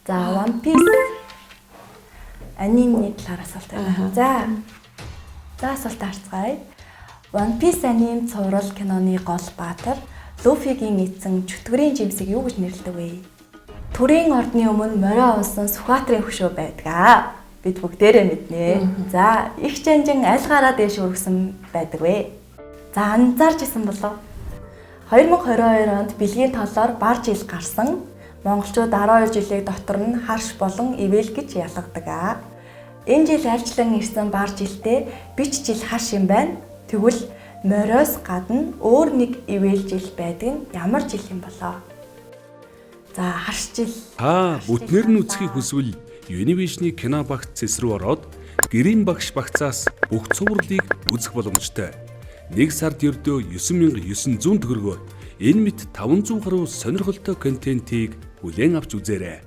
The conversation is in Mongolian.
За One Piece анимны талаар асуулт байна. За асуулт харцгаая. One Piece аним цуврал киноны гол баатар Луфигийн эзэн чөтгөрийн жимсийг юу гэж нэрлэдэг вэ? Төрийн ордны өмнө морио унсан Сүхбаатарын хөшөө байдаг. Бид бүгдээрээ мэднэ. За их жанжин аль гараа дээш өргөсөн байдаг вэ? За анзаарч исэн болов. 2022 онд бэлгийн толоор бар жил гарсан. Монголчууд 12 жилийн дотор нь харш болон ивэл гэж ялгадаг. Энэ жил альчлан ирсэн бар жилдээ бич жил хаш юм байна. Тэгвэл мориос гадна өөр нэг ивэл жил байдаг нь ямар жил юм болоо? За харш жил. Бүтнээр нь үзхийг хүсвэл Univision-ы кино багц рүү ороод гэрийн багш багцаас бүх цувралыг үзэх боломжтой. Нэг сард ердөө 9900 төгрөгөөр энэ мэт 500 гаруй сонирхолтой контентийг хүлээн авч үзээрэй.